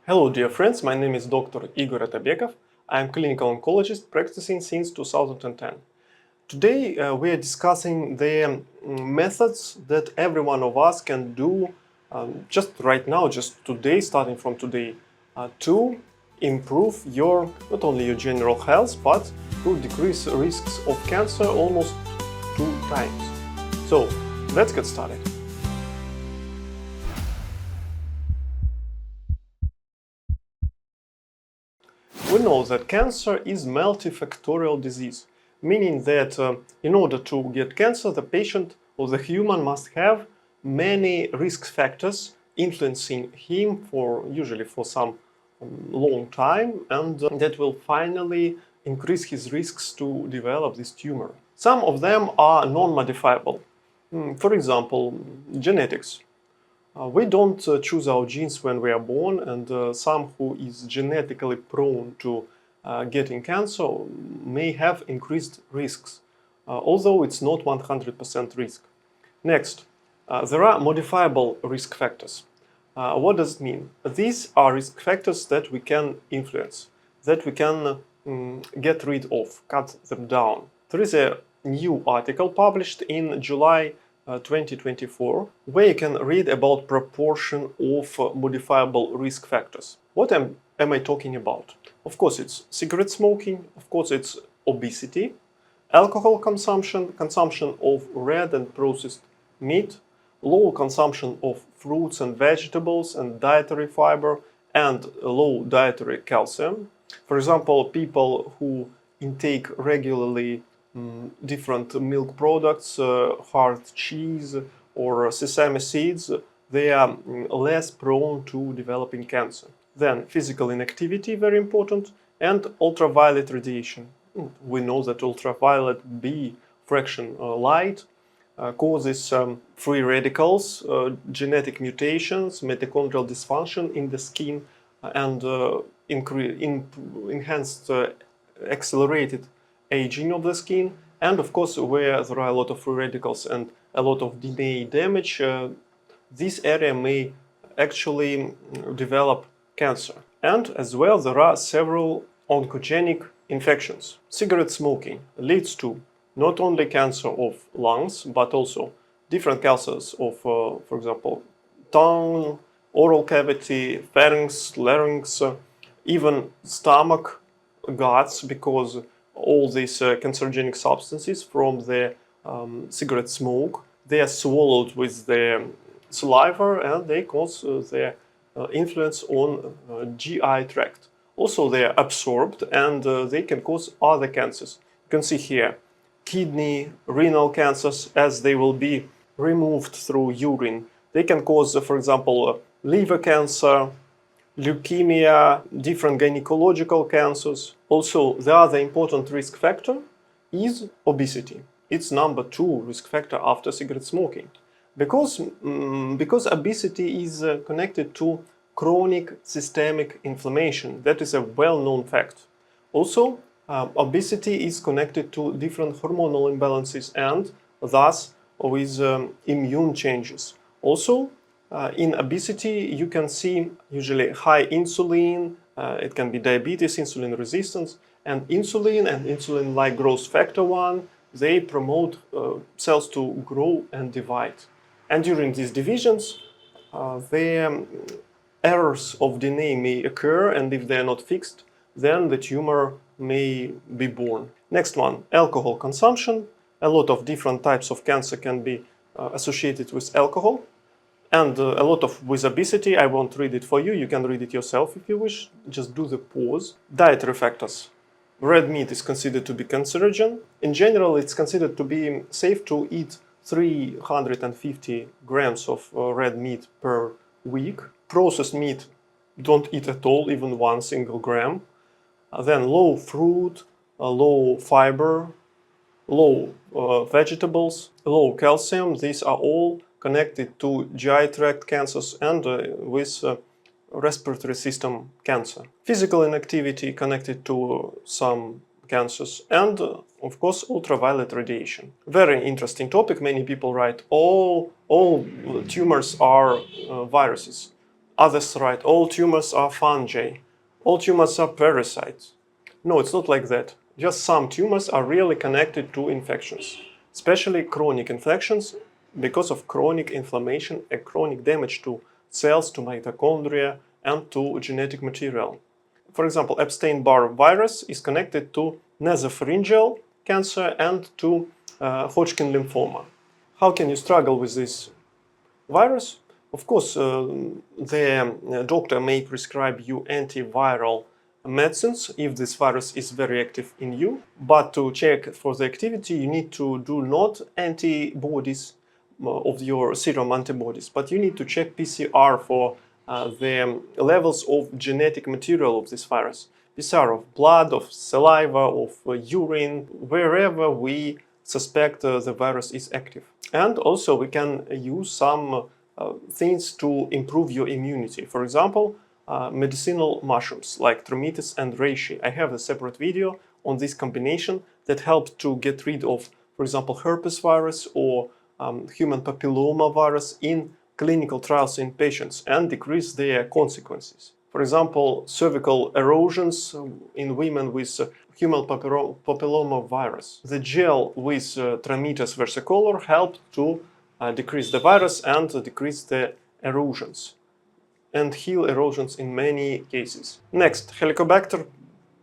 Hello dear friends, my name is Dr. Igor Atabekov. I am clinical oncologist practicing since 2010. Today we are discussing the methods that every one of us can do just right now, just today, starting from today, to improve not only your general health, but to decrease risks of cancer almost 2 times. So let's get started. We know that cancer is multifactorial disease, meaning that in order to get cancer, the patient or the human must have many risk factors influencing him usually for some long time, and that will finally increase his risks to develop this tumor. Some of them are non-modifiable. For example, genetics. We don't choose our genes when we are born, and some who is genetically prone to getting cancer may have increased risks, although it's not 100% risk. Next, there are modifiable risk factors. What does it mean? These are risk factors that we can influence, that we can get rid of, cut them down. There is a new article published in July 2024, where you can read about proportion of modifiable risk factors. What am I talking about? Of course, it's cigarette smoking, of course, it's obesity, alcohol consumption, consumption of red and processed meat, low consumption of fruits and vegetables and dietary fiber, and low dietary calcium. For example, people who intake regularly different milk products, hard cheese or sesame seeds, they are less prone to developing cancer. Then physical inactivity, very important, and ultraviolet radiation. We know that ultraviolet B fraction light causes free radicals, genetic mutations, mitochondrial dysfunction in the skin, and enhanced accelerated aging of the skin, and of course where there are a lot of free radicals and a lot of DNA damage, this area may actually develop cancer. And as well, there are several oncogenic infections. Cigarette smoking leads to not only cancer of lungs, but also different cancers of, for example, tongue, oral cavity, pharynx, larynx, even stomach, guts, because all these cancerogenic substances from the cigarette smoke, they are swallowed with the saliva and they cause their influence on GI tract. Also, they are absorbed and they can cause other cancers. You can see here kidney, renal cancers, as they will be removed through urine. They can cause, for example, liver cancer, leukemia, different gynecological cancers. Also, the other important risk factor is obesity. It's number 2 risk factor after cigarette smoking. Because obesity is connected to chronic systemic inflammation. That is a well-known fact. Also, obesity is connected to different hormonal imbalances and thus with immune changes. Also, in obesity, you can see usually high insulin, it can be diabetes, insulin resistance, and insulin-like growth factor 1, they promote cells to grow and divide. And during these divisions, the errors of DNA may occur, and if they are not fixed, then the tumor may be born. Next one, alcohol consumption. A lot of different types of cancer can be associated with alcohol. And a lot with obesity. I won't read it for you. You can read it yourself if you wish. Just do the pause. Dietary factors. Red meat is considered to be cancerogen. In general, it's considered to be safe to eat 350 grams of red meat per week. Processed meat, don't eat at all, even 1 single gram. Then low fruit, low fiber, low vegetables, low calcium. These are all connected to GI tract cancers and with respiratory system cancer. Physical inactivity connected to some cancers and of course ultraviolet radiation. Very interesting topic. Many people write all tumors are viruses. others write, all tumors are fungi, all tumors are parasites. No, it's not like that. Just some tumors are really connected to infections, especially chronic infections because of chronic inflammation and chronic damage to cells, to mitochondria, and to genetic material. For example, Epstein-Barr virus is connected to nasopharyngeal cancer and to Hodgkin lymphoma. How can you struggle with this virus? Of course, the doctor may prescribe you antiviral medicines if this virus is very active in you, but to check for the activity you need to do not antibodies of your serum antibodies, but you need to check PCR for the levels of genetic material of this virus. PCR of blood, of saliva, of urine, wherever we suspect the virus is active. And also we can use some things to improve your immunity. For example, medicinal mushrooms like Tromitis and reishi. I have a separate video on this combination that helps to get rid of, for example, herpes virus or human papilloma virus in clinical trials in patients and decrease their consequences. For example, cervical erosions in women with human papilloma virus. The gel with Tromitis versicolor helped to decrease the virus and decrease the erosions and heal erosions in many cases. Next, Helicobacter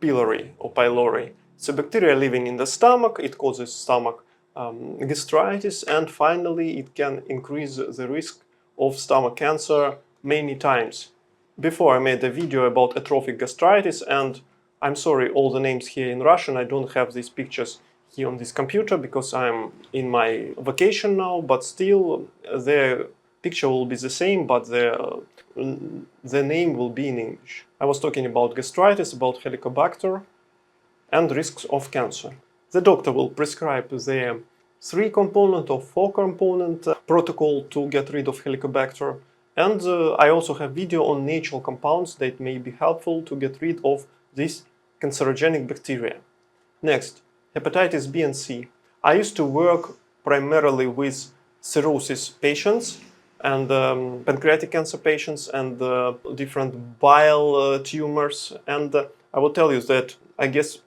pylori or pylori. It's a bacteria living in the stomach. It causes stomach gastritis, and finally it can increase the risk of stomach cancer many times. Before I made a video about atrophic gastritis, and I'm sorry, all the names here in Russian, I don't have these pictures here on this computer because I'm in my vacation now, but still the picture will be the same, but the name will be in English. I was talking about gastritis, about Helicobacter, and risks of cancer. The doctor will prescribe the 3-component or 4-component protocol to get rid of Helicobacter. And I also have video on natural compounds that may be helpful to get rid of this cancerogenic bacteria. Next, hepatitis B and C. I used to work primarily with cirrhosis patients and pancreatic cancer patients and different bile tumors. And I will tell you that I guess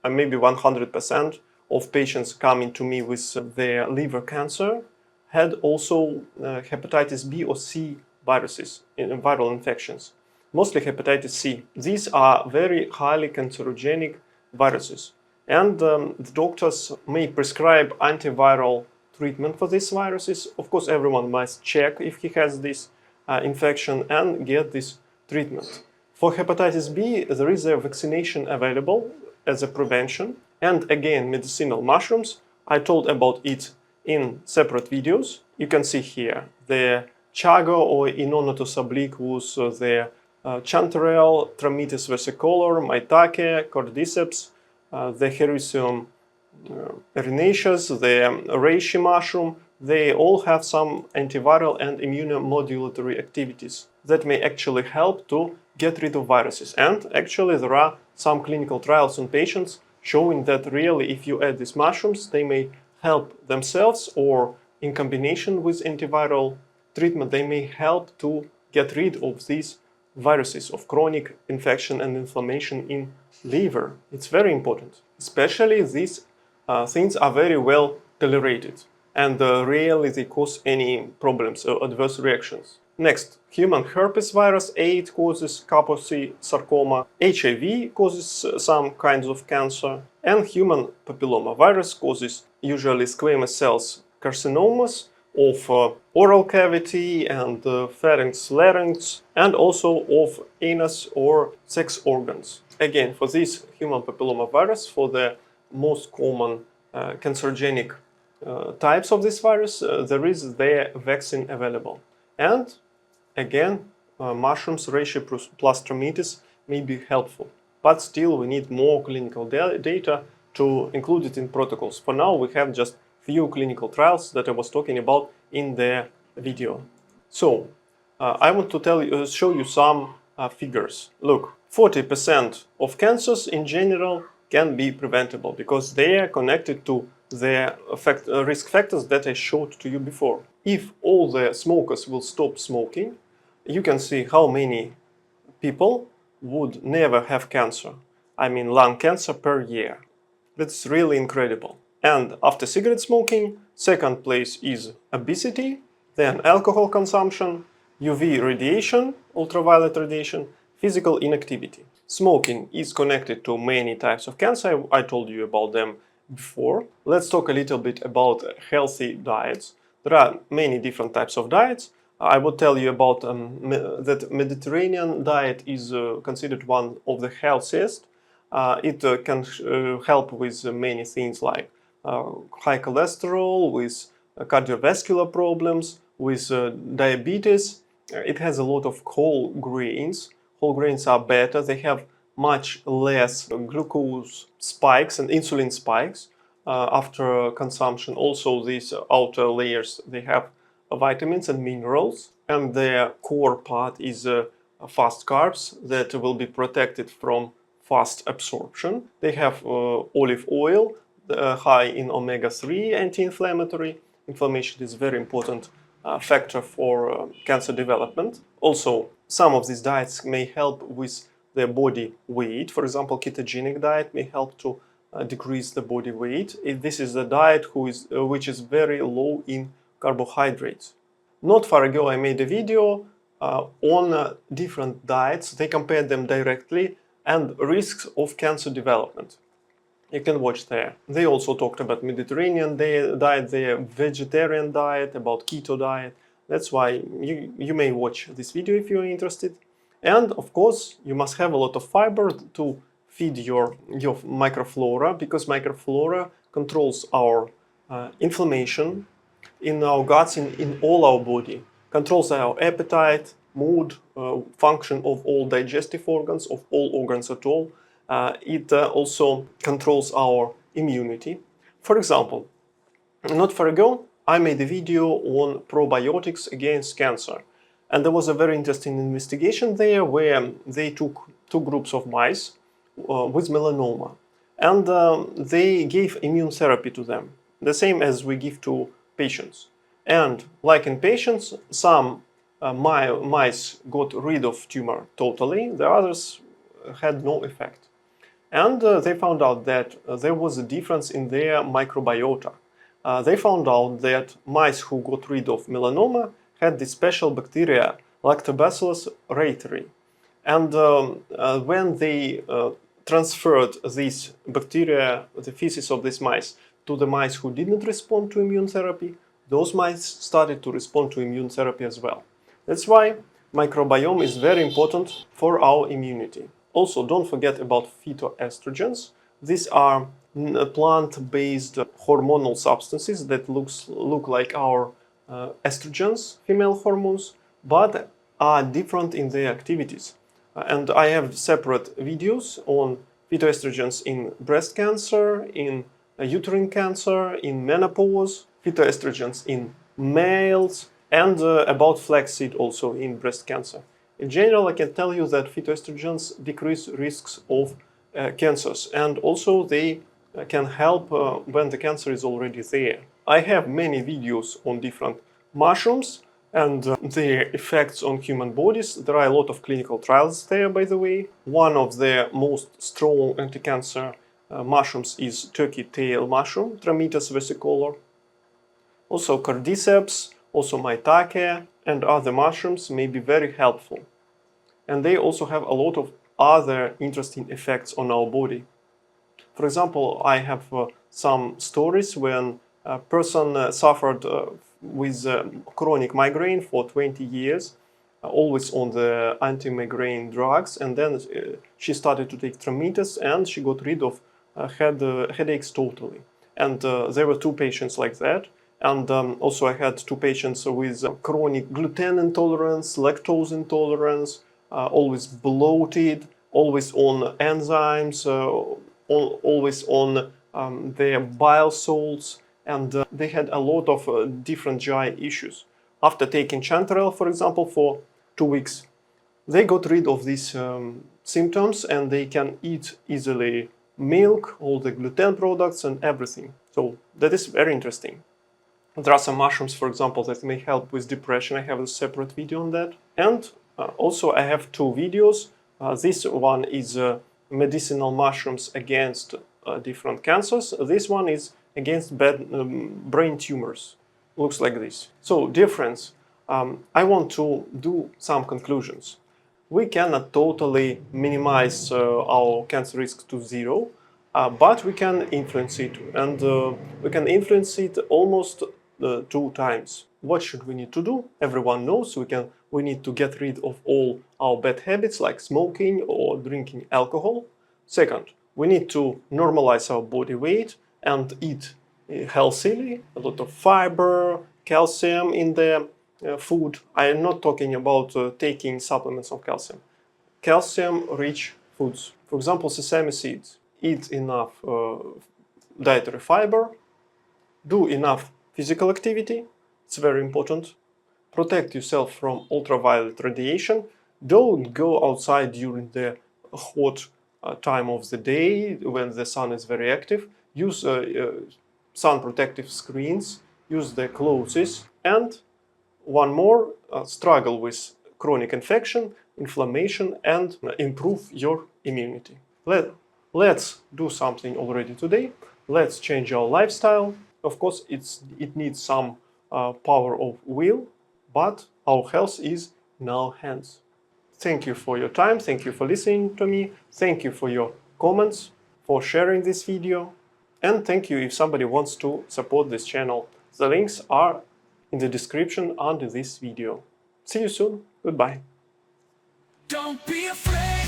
maybe 100% of patients coming to me with their liver cancer had also hepatitis B or C viruses, viral infections, mostly hepatitis C. These are very highly cancerogenic viruses, and the doctors may prescribe antiviral treatment for these viruses. Of course, everyone must check if he has this infection and get this treatment. For hepatitis B, there is a vaccination available as a prevention, and again, medicinal mushrooms. I told about it in separate videos. You can see here the chaga or Inonotus obliquus, the chanterelle, Tromitis versicolor, maitake, cordyceps, the Hericium erinaceus, the reishi mushroom. They all have some antiviral and immunomodulatory activities that may actually help to get rid of viruses. And actually there are some clinical trials on patients showing that really if you add these mushrooms, they may help themselves or in combination with antiviral treatment, they may help to get rid of these viruses of chronic infection and inflammation in liver. It's very important. Especially these things are very well tolerated and rarely they cause any problems or adverse reactions. Next, human herpes virus A, it causes Kaposi sarcoma, HIV causes some kinds of cancer, and human papilloma virus causes usually squamous cells carcinomas of oral cavity and pharynx, larynx, and also of anus or sex organs. Again, for this human papilloma virus, for the most common cancerogenic types of this virus, there is their vaccine available. And again, mushrooms, reishi plus Tromitis may be helpful. But still, we need more clinical data to include it in protocols. For now, we have just few clinical trials that I was talking about in the video. So, I want to show you some figures. Look, 40% of cancers in general can be preventable because they are connected to the risk factors that I showed to you before. If all the smokers will stop smoking, you can see how many people would never have cancer. I mean lung cancer per year. That's really incredible. And after cigarette smoking, second place is obesity, then alcohol consumption, UV radiation, ultraviolet radiation, physical inactivity. Smoking is connected to many types of cancer. I told you about them before. Let's talk a little bit about healthy diets. There are many different types of diets. I will tell you about that Mediterranean diet is considered one of the healthiest. It can help with many things like high cholesterol, with cardiovascular problems, with diabetes. It has a lot of whole grains. Whole grains are better. They have much less glucose spikes and insulin spikes after consumption. Also, these outer layers, they have vitamins and minerals, and their core part is fast carbs that will be protected from fast absorption. They have olive oil, high in omega-3, anti-inflammatory. Inflammation is a very important factor for cancer development. Also, some of these diets may help with their body weight. For example, ketogenic diet may help to decrease the body weight. This is a diet which is very low in carbohydrates. Not far ago, I made a video on different diets. They compared them directly and risks of cancer development. You can watch there. They also talked about Mediterranean diet, their vegetarian diet, about keto diet. That's why you may watch this video if you're interested. And of course, you must have a lot of fiber to feed your microflora, because microflora controls our inflammation in our guts, in all our body, controls our appetite, mood, function of all digestive organs, of all organs at all. It also controls our immunity. For example, not far ago, I made a video on probiotics against cancer. And there was a very interesting investigation there where they took two groups of mice with melanoma. And they gave immune therapy to them, the same as we give to patients. And like in patients, some mice got rid of tumor totally, the others had no effect. And they found out that there was a difference in their microbiota. They found out that mice who got rid of melanoma had this special bacteria, Lactobacillus reiteri. And when they transferred this bacteria, the feces of these mice, to the mice who didn't respond to immune therapy, those mice started to respond to immune therapy as well. That's why microbiome is very important for our immunity. Also, don't forget about phytoestrogens. These are plant-based hormonal substances that look like our estrogens, female hormones, but are different in their activities. And I have separate videos on phytoestrogens in breast cancer, in uterine cancer, in menopause, phytoestrogens in males, and about flaxseed also in breast cancer. In general, I can tell you that phytoestrogens decrease risks of cancers, and also they can help when the cancer is already there. I have many videos on different mushrooms and their effects on human bodies. There are a lot of clinical trials there, by the way. One of the most strong anti-cancer mushrooms is turkey tail mushroom, Trametes versicolor. Also cordyceps, also maitake, and other mushrooms may be very helpful. And they also have a lot of other interesting effects on our body. For example, I have some stories when a person suffered with chronic migraine for 20 years, always on the anti-migraine drugs, and then she started to take Trametes and she got rid of headaches totally. And there were two patients like that. And also I had two patients with chronic gluten intolerance, lactose intolerance, always bloated, always on enzymes, always on their bile salts, and they had a lot of different GI issues. After taking chanterelle, for example, for 2 weeks, they got rid of these symptoms and they can eat easily milk, all the gluten products and everything. So that is very interesting. There are some mushrooms, for example, that may help with depression. I have a separate video on that. And also I have two videos. This one is medicinal mushrooms against different cancers. This one is against brain tumors. Looks like this. So, dear friends, I want to do some conclusions. We cannot totally minimize our cancer risk to zero, but we can influence it, and we can influence it almost 2 times. What should we need to do? Everyone knows we need to get rid of all our bad habits like smoking or drinking alcohol. Second, we need to normalize our body weight and eat healthily, a lot of fiber, calcium in the food. I am not talking about taking supplements of calcium. Calcium-rich foods. For example, sesame seeds. Eat enough dietary fiber. Do enough physical activity. It's very important. Protect yourself from ultraviolet radiation. Don't go outside during the hot time of the day when the sun is very active. Use sun protective screens. Use the clothes. And one more, struggle with chronic infection, inflammation, and improve your immunity. Let's do something already today. Let's change our lifestyle. Of course, it needs some power of will, but our health is in our hands. Thank you for your time. Thank you for listening to me. Thank you for your comments, for sharing this video. And thank you if somebody wants to support this channel. The links are in the description under this video. See you soon. Goodbye. Don't be afraid.